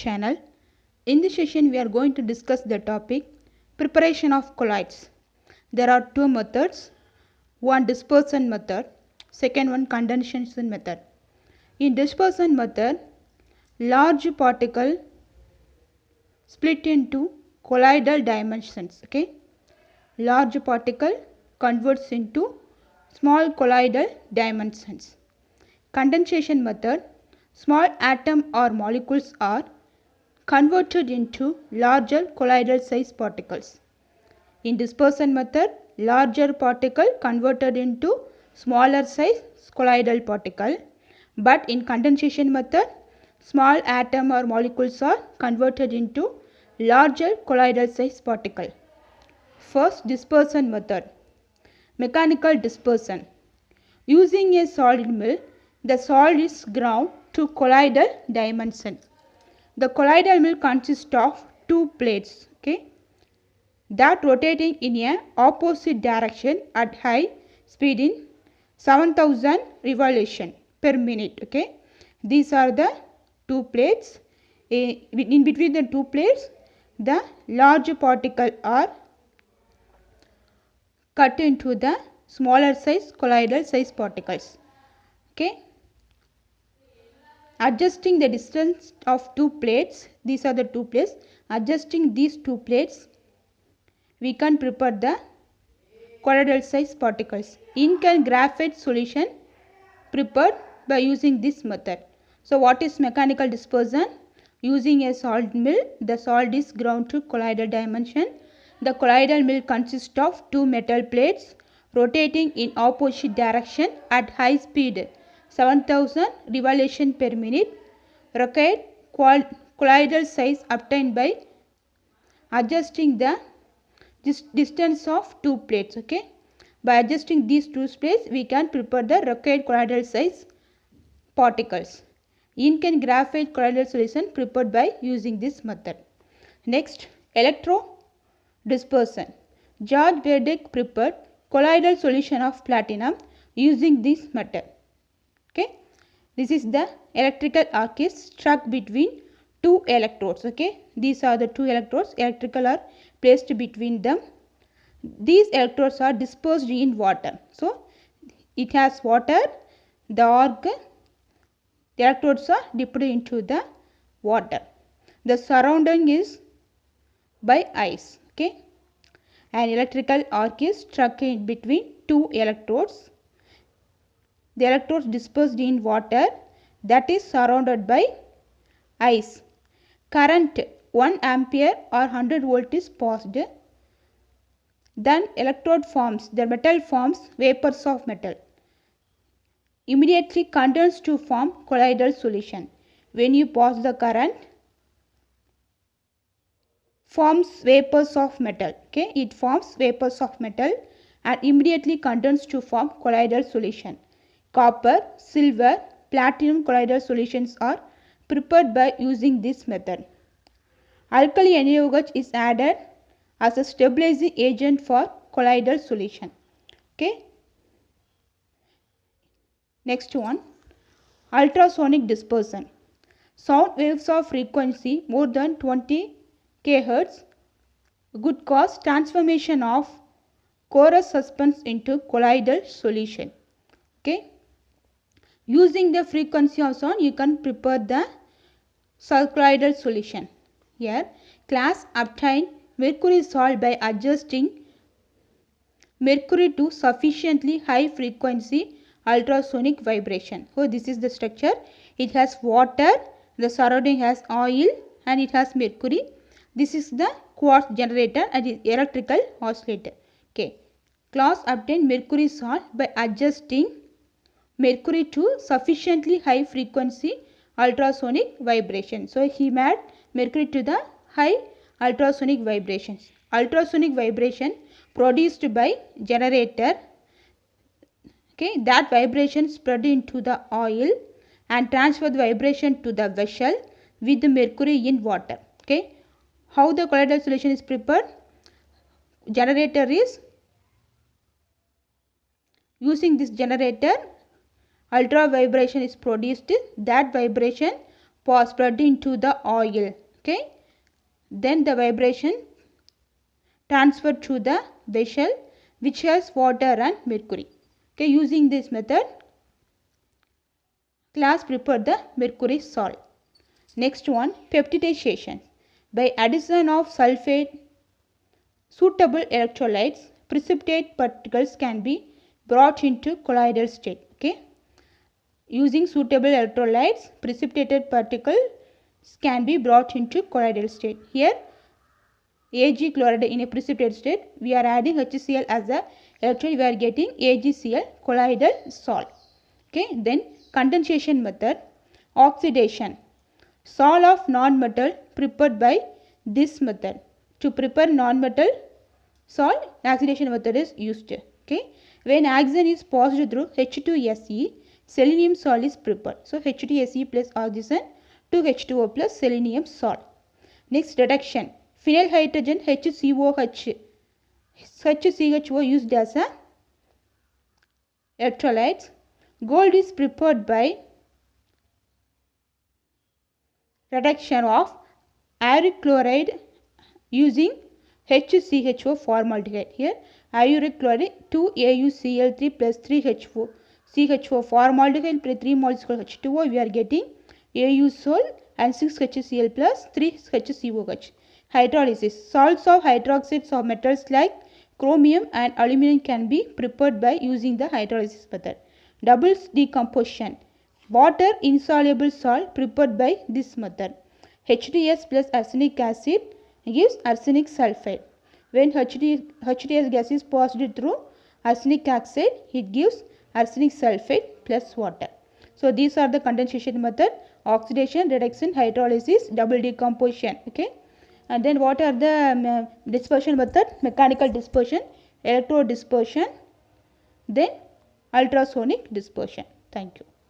channel. In this session we are going to discuss the topic preparation of colloids. There are two methods, one dispersion method, second one condensation method. In dispersion method, large particle split into colloidal dimensions. Large particle converts into small colloidal dimensions. Condensation method, small atom or molecules are converted into larger colloidal size particles. In dispersion method, larger particle converted into smaller size colloidal particle, but in condensation method, small atom or molecules are converted into larger colloidal size particle. First, dispersion method. Mechanical dispersion. Using a solid mill, the solid is ground to colloidal dimension. The colloidal mill consists of two plates that rotating in a opposite direction at high speed in 7000 revolution per minute. These are the two plates. In between the two plates, the large particle are cut into the smaller size colloidal size particles. Adjusting the distance of two plates, these are the two plates. Adjusting these two plates, we can prepare the colloidal size particles. Ink and graphite solution prepared by using this method. So what is mechanical dispersion? Using a solid mill, the solid is ground to colloidal dimension. The colloidal mill consists of two metal plates rotating in opposite direction at high speed 7000 revolution per minute. Required colloidal size obtained by adjusting the distance of two plates. By adjusting these two plates, we can prepare the required colloidal size particles. Ink and graphite colloidal solution prepared by using this method. Next, electrodispersion. George Verdick prepared colloidal solution of platinum using this method. This is the electrical arc is struck between two electrodes. These are the two electrodes. Electrical are placed between them. These electrodes are dispersed in water. So it has water. The arc, the electrodes are dipped into the water. The surrounding is by ice. An electrical arc is struck in between two electrodes. The electrodes dispersed in water that is surrounded by ice. Current 1 ampere or 100 volt is passed. Then electrode forms, the metal forms vapors of metal. Immediately condense to form colloidal solution. When you pass the current, forms vapors of metal. It forms vapors of metal and immediately condense to form colloidal solution. Copper, silver, platinum colloidal solutions are prepared by using this method. Alkali NaOH is added as a stabilizing agent for colloidal solution. Next one, ultrasonic dispersion. Sound waves of frequency more than 20 kHz could cause transformation of porous substance into colloidal solution. Using the frequency of sound, you can prepare the colloidal solution. Here, class obtain mercury salt by adjusting mercury to sufficiently high frequency ultrasonic vibration. So this is the structure. It has water, the surrounding has oil and it has mercury. This is the quartz generator and is electrical oscillator. Class obtain mercury salt by adjusting mercury to sufficiently high frequency ultrasonic vibration. So he made mercury to the high ultrasonic vibrations. Ultrasonic vibration produced by generator. That vibration spread into the oil and transfer the vibration to the vessel with the mercury in water. How the colloidal solution is prepared? Generator is using this generator, ultra vibration is produced. That vibration spread into the oil. Okay, then the vibration transferred to the vessel which has water and mercury. Okay, using this method, class prepared the mercury salt. Next one, peptidization. By addition of sulfate suitable electrolytes, precipitate particles can be brought into colloidal state. Okay, using suitable electrolytes, precipitated particles can be brought into colloidal state. Here Ag chloride in a precipitate state, we are adding HCl as a electrolyte, we are getting AgCl colloidal salt. Okay, then condensation method, oxidation. Salt of non-metal prepared by this method. To prepare non-metal salt, oxidation method is used. Okay, when oxygen is passed through H2Se, selenium salt is prepared. So H2Se plus oxygen to H2O plus selenium salt. Next, reduction. Phenyl hydrogen HCOH, HCHO used as a electrolytes. Gold is prepared by reduction of iuric chloride using HCHO formaldehyde. Here iuric chloride 2AuCl3 plus 3HO CHO formaldehyde plus 3 moles H2O, we are getting AuSol and 6HCl plus 3HCOH. Hydrolysis. Salts of hydroxides of metals like chromium and aluminum can be prepared by using the hydrolysis method. Double decomposition. Water insoluble salt prepared by this method. H2S plus arsenic acid gives arsenic sulfide. When H2S gas is passed through arsenic oxide, it gives arsenic sulfide plus water. So these are the condensation method: oxidation, reduction, hydrolysis, double decomposition. Okay. And then what are the dispersion method? Mechanical dispersion, electro dispersion, then ultrasonic dispersion. Thank you.